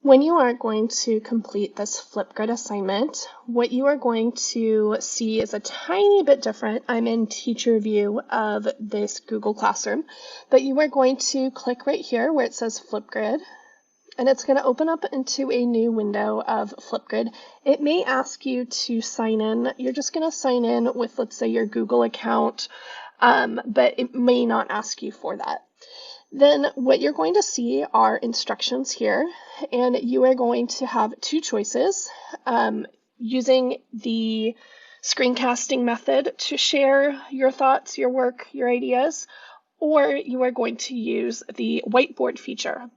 When you are going to complete this Flipgrid assignment, what you are going to see is a tiny bit different. I'm in teacher view of this Google Classroom, but you are going to click right here where it says Flipgrid, and it's going to open up into a new window of Flipgrid. It may ask you to sign in. You're just going to sign in with, let's say, your Google account, but it may not ask you for that. Then what you're going to see are instructions here, and you are going to have two choices, using the screencasting method to share your thoughts, your work, your ideas, or you are going to use the whiteboard feature,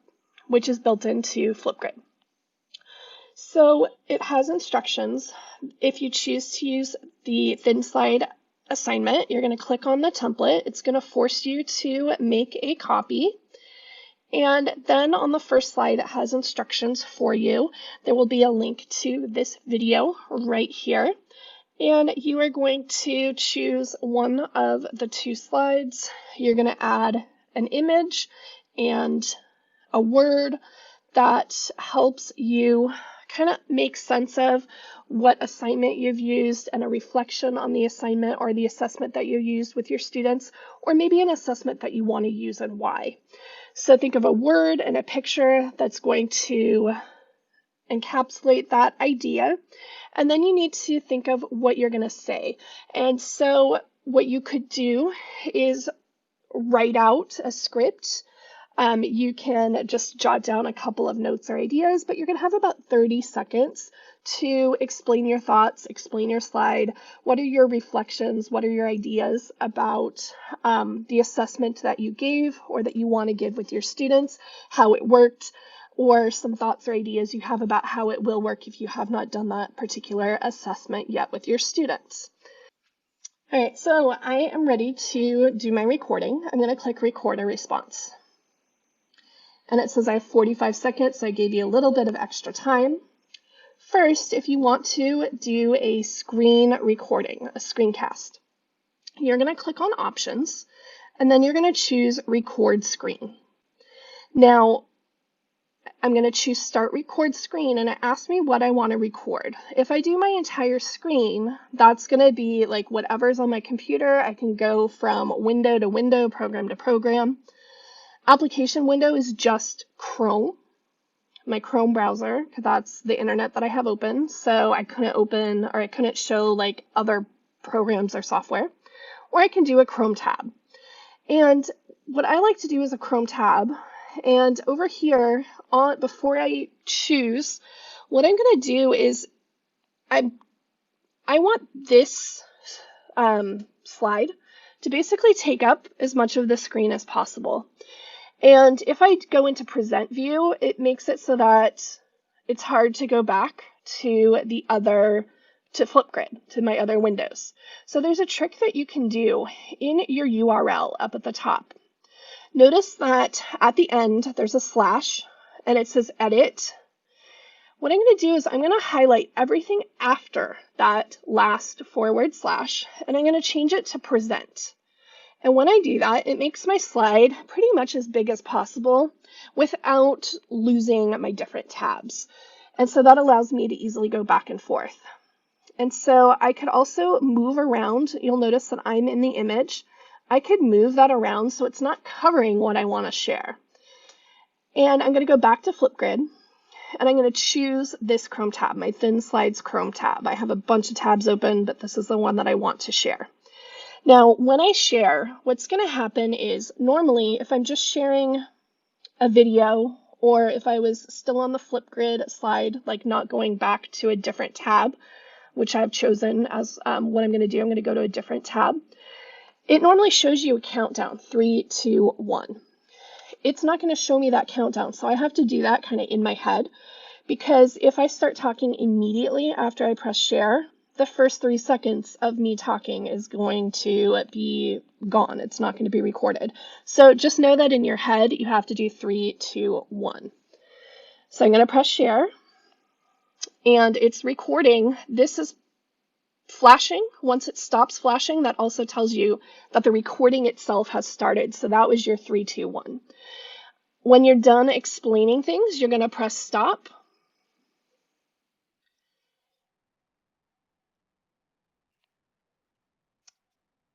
which is built into Flipgrid. So it has instructions. If you choose to use the thin slide assignment, you're going to click on the template. It's going to force you to make a copy. And then on the first slide, it has instructions for you. There will be a link to this video right here. And you are going to choose one of the two slides. You're going to add an image and a word that helps you kind of make sense of what assignment you've used and a reflection on the assignment or the assessment that you used with your students, or maybe an assessment that you want to use and why. So think of a word and a picture that's going to encapsulate that idea. And then you need to think of what you're going to say. And so what you could do is write out a script. You can just jot down a couple of notes or ideas, but you're going to have about 30 seconds to explain your thoughts, explain your slide. What are your reflections? What are your ideas about the assessment that you gave or that you want to give with your students, how it worked, or some thoughts or ideas you have about how it will work if you have not done that particular assessment yet with your students. All right, so I am ready to do my recording. I'm going to click Record a Response. And it says I have 45 seconds, so I gave you a little bit of extra time. First, if you want to do a screen recording, a screencast, you're going to click on Options, and then you're going to choose Record Screen. Now, I'm going to choose Start Record Screen, and it asks me what I want to record. If I do my entire screen, that's going to be like whatever's on my computer. I can go from window to window, program to program. Application window is just Chrome, my Chrome browser, because that's the internet that I have open. So I couldn't open, or I couldn't show like other programs or software. Or I can do a Chrome tab. And what I like to do is a Chrome tab. And over here, before I choose, what I'm going to do is I want this slide to basically take up as much of the screen as possible. And if I go into present view, it makes it so that it's hard to go back to Flipgrid, to my other windows. So there's a trick that you can do in your URL up at the top. Notice that at the end, there's a slash and it says edit. What I'm going to do is I'm going to highlight everything after that last forward slash, and I'm going to change it to present. And when I do that, it makes my slide pretty much as big as possible without losing my different tabs. And so that allows me to easily go back and forth. And so I could also move around. You'll notice that I'm in the image. I could move that around so it's not covering what I want to share. And I'm going to go back to Flipgrid, and I'm going to choose this Chrome tab, my Thin Slides Chrome tab. I have a bunch of tabs open, but this is the one that I want to share. Now, when I share, what's going to happen is normally if I'm just sharing a video, or if I was still on the Flipgrid slide, like not going back to a different tab, which I've chosen as what I'm going to do, I'm going to go to a different tab. It normally shows you a countdown, 3, 2, 1. It's not going to show me that countdown, so I have to do that kind of in my head, because if I start talking immediately after I press share, the first 3 seconds of me talking is going to be gone. It's not going to be recorded. So just know that in your head, you have to do 3, 2, 1. So I'm going to press share, and it's recording. This is flashing. Once it stops flashing, that also tells you that the recording itself has started. So that was your 3, 2, 1. When you're done explaining things, you're going to press stop.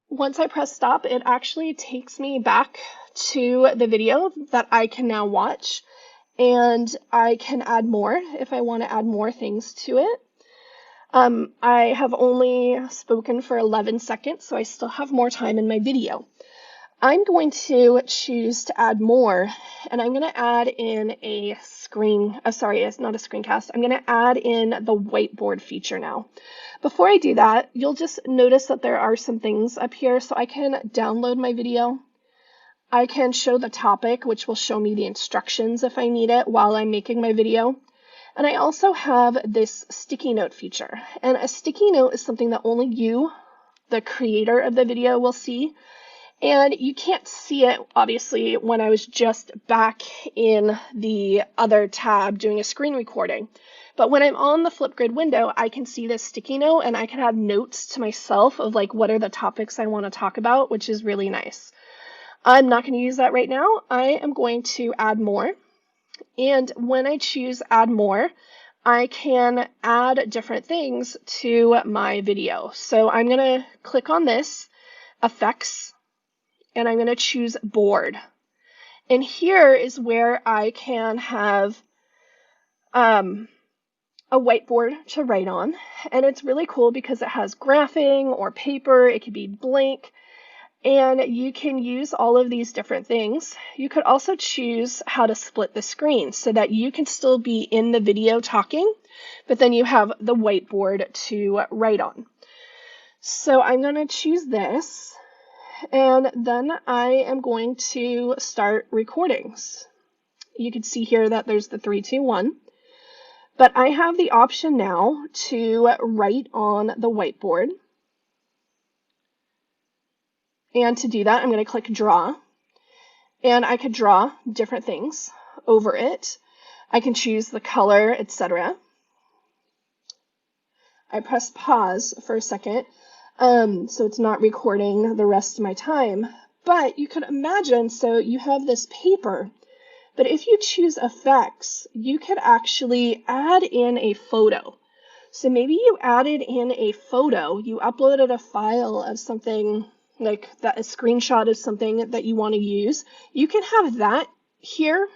Once I press stop, it actually takes me back to the video that I can now watch, and I can add more if I want to add more things to it. I have only spoken for 11 seconds, so I still have more time in my video. I'm going to choose to add more, and I'm going to add in a sorry, it's not a screencast. I'm going to add in the whiteboard feature now. Before I do that, you'll just notice that there are some things up here. So I can download my video. I can show the topic, which will show me the instructions if I need it while I'm making my video. And I also have this sticky note feature. And a sticky note is something that only you, the creator of the video, will see. And you can't see it, obviously, when I was just back in the other tab doing a screen recording. But when I'm on the Flipgrid window, I can see this sticky note, and I can add notes to myself of like what are the topics I want to talk about, which is really nice. I'm not going to use that right now. I am going to add more. And when I choose add more, I can add different things to my video. So I'm going to click on this, effects, and I'm going to choose board. And here is where I can have a whiteboard to write on. And it's really cool because it has graphing or paper. It could be blank. And you can use all of these different things. You could also choose how to split the screen so that you can still be in the video talking, but then you have the whiteboard to write on. So I'm going to choose this. And then I am going to start recordings. You can see here that there's the 3, 2, 1. But I have the option now to write on the whiteboard. And to do that, I'm going to click draw. And I could draw different things over it. I can choose the color, etc. I press pause for a second. So it's not recording the rest of my time. But you could imagine, so you have this paper, but if you choose effects, you could actually add in a photo. So maybe you added in a photo, you uploaded a file of something like that, a screenshot of something that you want to use. You can have that here,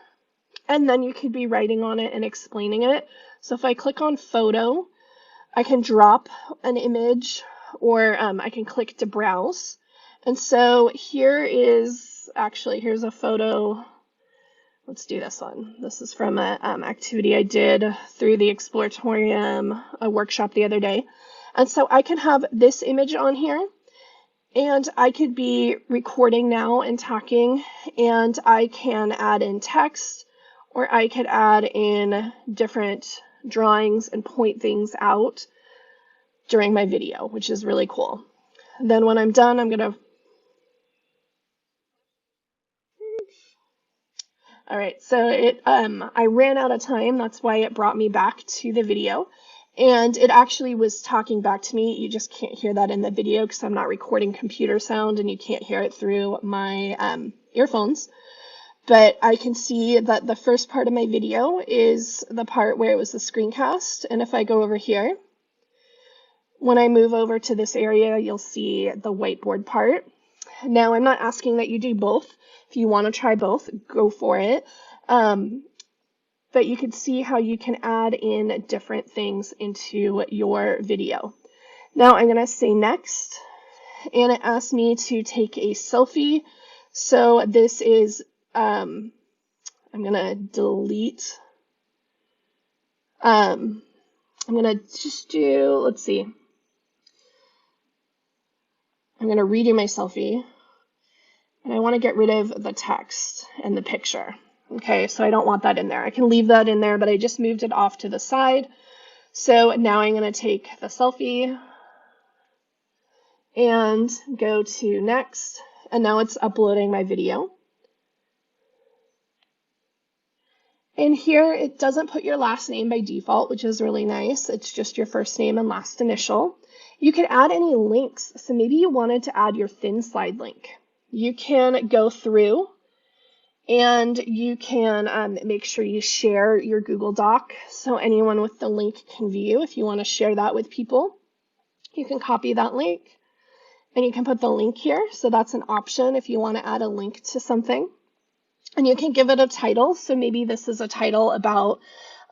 and then you could be writing on it and explaining it. So if I click on photo, I can drop an image, or I can click to browse. And so here is, actually, here's a photo. Let's do this one. This is from an activity I did through the Exploratorium, a workshop the other day. And so I can have this image on here, and I could be recording now and talking, and I can add in text, or I could add in different drawings and point things out during my video, which is really cool. And then when I'm done, I'm gonna... All right, so I ran out of time. That's why it brought me back to the video. And it actually was talking back to me. You just can't hear that in the video because I'm not recording computer sound, and you can't hear it through my earphones. But I can see that the first part of my video is the part where it was the screencast. And if I go over here, when I move over to this area, you'll see the whiteboard part. Now, I'm not asking that you do both. If you want to try both, go for it. But you can see how you can add in different things into your video. Now I'm going to say next, and it asks me to take a selfie. So this is, I'm going to delete. I'm going to just do, let's see. I'm going to redo my selfie, and I want to get rid of the text and the picture. Okay, so I don't want that in there. I can leave that in there, but I just moved it off to the side. So now I'm going to take the selfie and go to next, and now it's uploading my video. And here it doesn't put your last name by default, which is really nice. It's just your first name and last initial. You could add any links. So maybe you wanted to add your thin slide link. You can go through And you can make sure you share your Google Doc so anyone with the link can view. If you want to share that with people, you can copy that link and you can put the link here. So that's an option if you want to add a link to something. And you can give it a title. So maybe this is a title about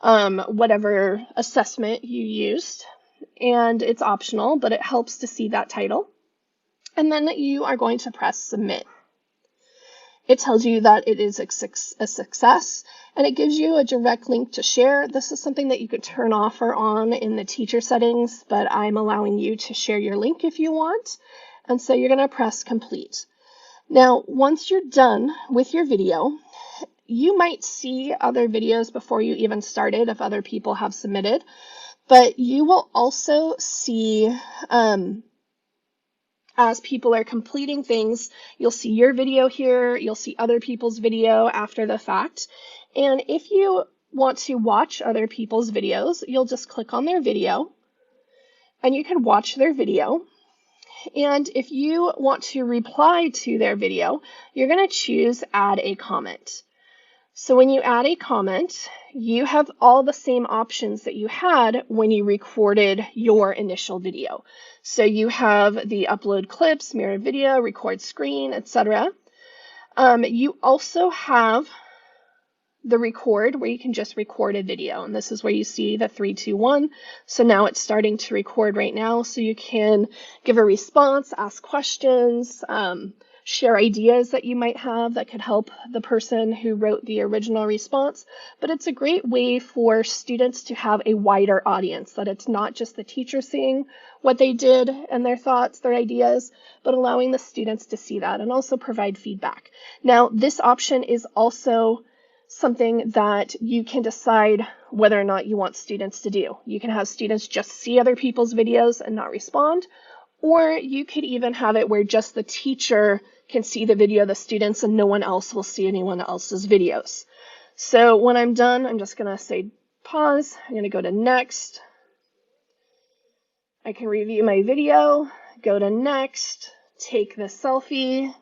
whatever assessment you used. And it's optional, but it helps to see that title. And then you are going to press submit. It tells you that it is a success, and it gives you a direct link to share. This is something that you could turn off or on in the teacher settings, but I'm allowing you to share your link if you want. And so you're going to press complete. Now, once you're done with your video, you might see other videos before you even started if other people have submitted, but you will also see as people are completing things, you'll see your video here, you'll see other people's video after the fact. And if you want to watch other people's videos, you'll just click on their video and you can watch their video. And if you want to reply to their video, you're going to choose add a comment. So when you add a comment, you have all the same options that you had when you recorded your initial video. So you have the upload clips, mirror video, record screen, etc. You also have the record where you can just record a video. And this is where you see the 3, 2, 1. So now it's starting to record right now. So you can give a response, ask questions, share ideas that you might have that could help the person who wrote the original response. But it's a great way for students to have a wider audience, that it's not just the teacher seeing what they did and their thoughts, their ideas, but allowing the students to see that and also provide feedback. Now, this option is also something that you can decide whether or not you want students to do. You can have students just see other people's videos and not respond, or you could even have it where just the teacher can see the video of the students and no one else will see anyone else's videos. So when I'm done, I'm just going to say pause. I'm going to go to next. I can review my video, go to next, take the selfie,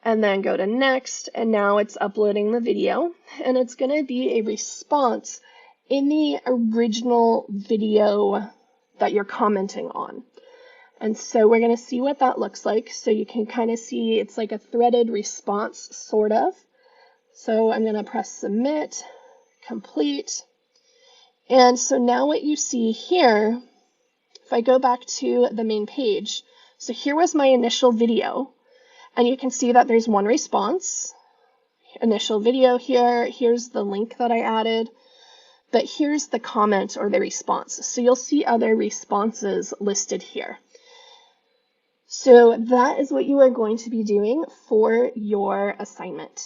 and then go to next. And now it's uploading the video, and it's going to be a response in the original video that you're commenting on. And so we're going to see what that looks like. So you can kind of see it's like a threaded response, sort of. So I'm going to press submit, complete. And so now what you see here, if I go back to the main page, so here was my initial video. And you can see that there's one response, initial video here. Here's the link that I added. But here's the comment or the response. So you'll see other responses listed here. So that is what you are going to be doing for your assignment.